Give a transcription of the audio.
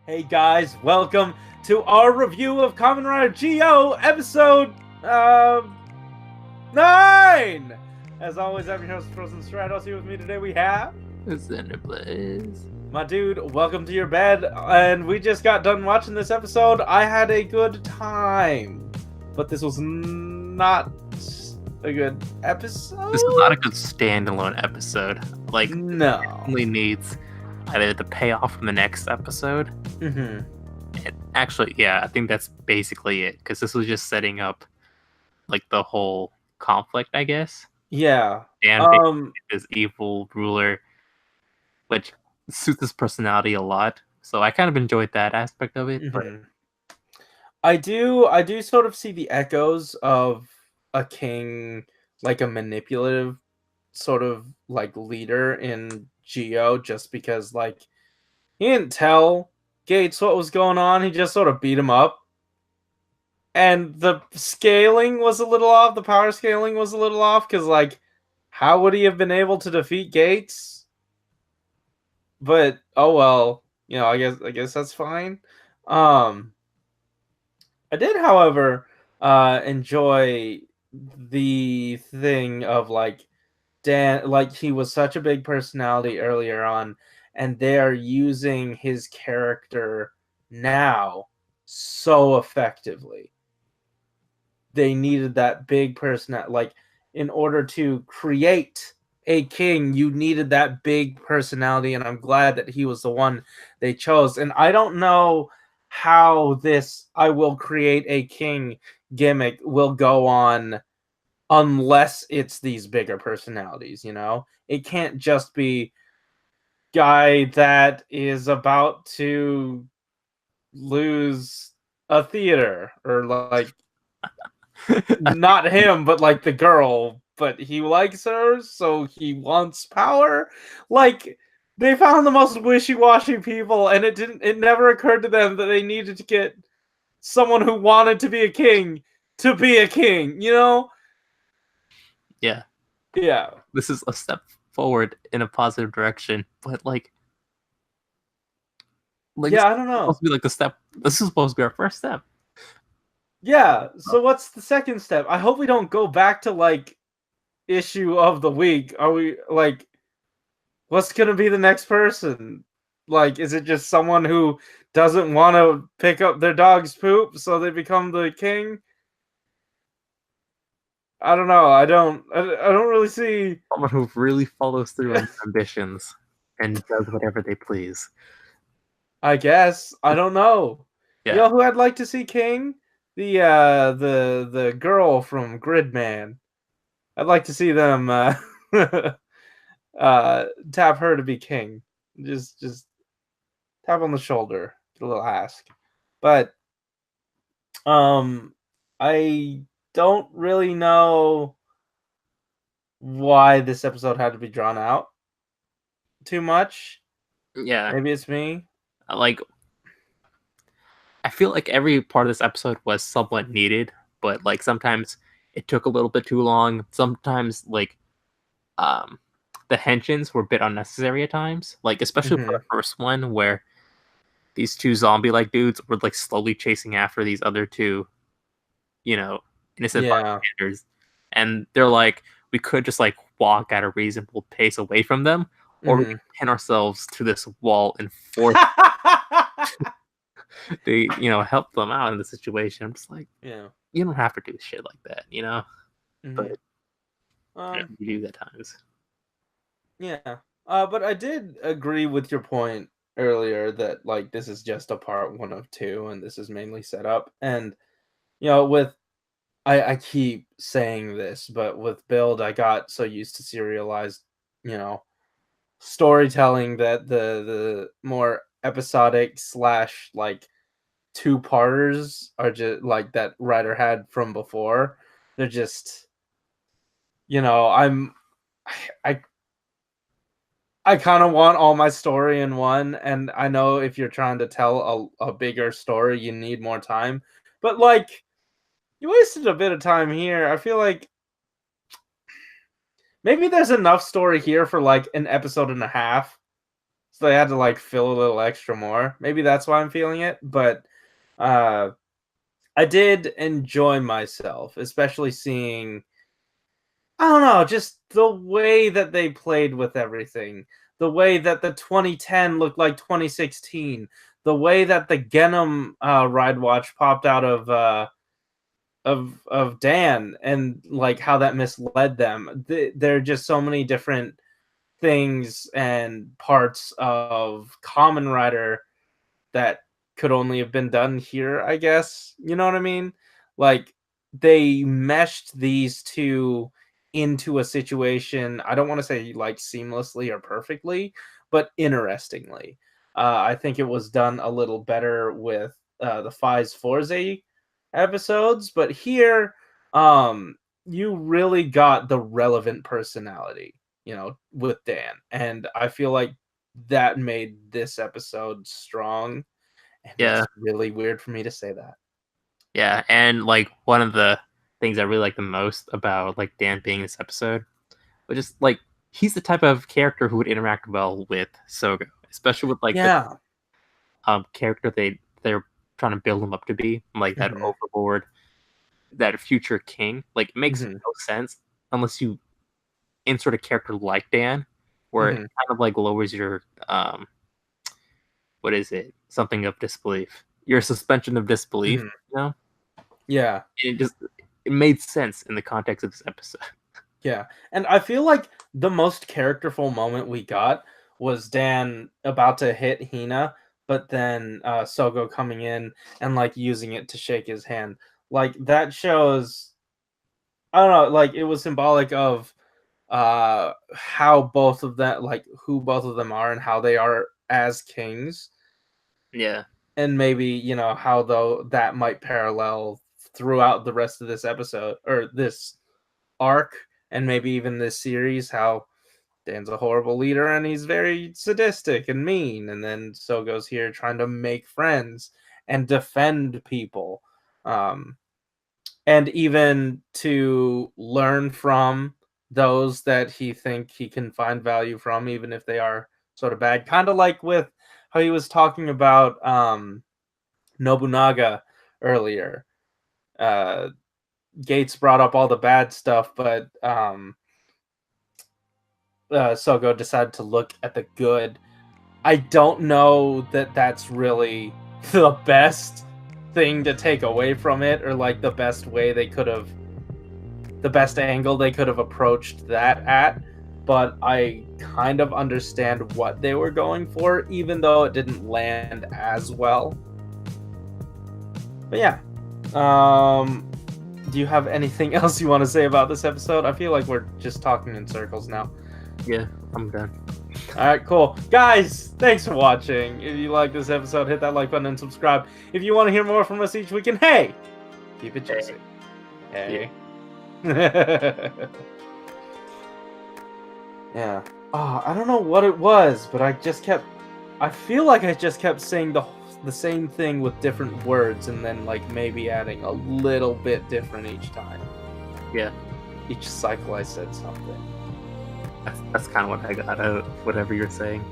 Hey guys, welcome to our review of Kamen Rider GO episode 9! As always, I'm your host, Frozen Stratos. Here with me today we have Cinder Blaze. my dude, welcome to your bed. And we just got done watching this episode. I had a good time. But this was not a good episode. This is not a good standalone episode. Like, No. it only needs either the payoff from the next episode. Mm-hmm. Actually, yeah, I think that's basically it. Because this was just setting up, like, the whole conflict, I guess. Yeah. And this evil ruler, which suits his personality a lot. So I kind of enjoyed that aspect of it. Mm-hmm. But I do sort of see the echoes of a king, like a manipulative sort of like leader in Geo, just because like he didn't tell Gates what was going on, he just sort of beat him up. And the scaling was a little off, the power scaling was a little off, because like how would he have been able to defeat Gates? But oh well, you know, I guess that's fine. I did, however, enjoy the thing of like Dan, like he was such a big personality earlier on, and they are using his character now so effectively. They needed that big person, like in order to create a king, you needed that big personality, and I'm glad that he was the one they chose. And I don't know how this "I will create a king" gimmick will go on unless it's these bigger personalities, you know? It can't just be guy that is about to lose a theater, or like not him, but like the girl, but he likes her, so he wants power. Like, they found the most wishy-washy people, and it never occurred to them that they needed to get someone who wanted to be a king to be a king, you know? yeah, Yeah. this is a step forward in a positive direction. But like Yeah, I don't know. supposed to be like the step. This is supposed to be our first step. Yeah, so what's the second step? I hope we don't go back to like issue of the week. Are we like, what's gonna be the next person? Like, is it just someone who doesn't want to pick up their dog's poop so they become the king? I don't know. I don't really see. Someone who really follows through on their ambitions and does whatever they please. I guess I don't know. Yeah. You know who I'd like to see king? The girl from Gridman. I'd like to see them tap her to be king. Just tap on the shoulder, get a little ask. But I don't really know why this episode had to be drawn out too much. Yeah. Maybe it's me. Like, I feel like every part of this episode was somewhat needed, but like sometimes it took a little bit too long. Sometimes like the henshins were a bit unnecessary at times. Like especially for the first one where these two zombie-like dudes were like slowly chasing after these other two, you know, innocent bystanders, and they're like, we could just like walk at a reasonable pace away from them, or we can pin ourselves to this wall and force they, help them out in the situation. I'm just like, Yeah, you don't have to do shit like that, you know. But you do at times. Yeah, but I did agree with your point earlier that like this is just a part 1 of 2, and this is mainly set up. And with I keep saying this, but with Build, I got so used to serialized, storytelling that the more episodic / like 2-parters are just like that writer had from before. They're just, I kind of want all my story in one, and I know if you're trying to tell a bigger story, you need more time. But like, you wasted a bit of time here. I feel like maybe there's enough story here for like an episode and a half. So they had to like fill a little extra more. Maybe that's why I'm feeling it. But uh, I did enjoy myself, especially seeing, I don't know, just the way that they played with everything. The way that the 2010 looked like 2016. The way that the Genom ride watch popped out of Dan, and like how that misled them. There are just so many different things and parts of Common Rider that could only have been done here, I guess. You know what I mean? Like they meshed these two into a situation. I don't want to say like seamlessly or perfectly, but interestingly. I think it was done a little better with the Fives Forze episodes, but here, you really got the relevant personality, with Dan, and I feel like that made this episode strong, and Yeah, it's really weird for me to say that. yeah, and like one of the things I really like the most about like Dan being in this episode, which is like he's the type of character who would interact well with Sogo, especially with like the Yeah. character they're trying to build him up to be, like that Mhm. overlord, that future king. Like it makes Mhm. no sense unless you insert a character like Dan, where it Mhm. kind of like lowers your what is it? Something of disbelief. Your suspension of disbelief, Mhm. you know? Yeah. And it made sense in the context of this episode. Yeah, and I feel like the most characterful moment we got was Dan about to hit Hina, but then Sogo coming in and like using it to shake his hand. Like that shows, I don't know, like it was symbolic of how both of them, like who both of them are and how they are as kings, Yeah. and maybe, how though that might parallel throughout the rest of this episode or this arc, and maybe even this series, how Dan's a horrible leader and he's very sadistic and mean, and then Sogo's here trying to make friends and defend people, um, and even to learn from those that he can find value from, even if they are sort of bad. Kind of like with how he was talking about Nobunaga earlier. Uh, Gates brought up all the bad stuff, but Sogo decided to look at the good. I don't know that that's really the best thing to take away from it, or like the best angle they could have approached that at. But I kind of understand what they were going for, even though it didn't land as well. But yeah. Do you have anything else you want to say about this episode? I feel like we're just talking in circles now. Yeah, I'm done. All right, cool. Guys, thanks for watching. If you like this episode, hit that like button and subscribe. If you want to hear more from us each week, and hey, keep it juicy. Hey. Yeah. Oh, I don't know what it was, but I feel like I just kept saying the same thing with different words, and then like maybe adding a little bit different each time. Yeah. Each cycle I said something. That's kind of what I got out, whatever you're saying.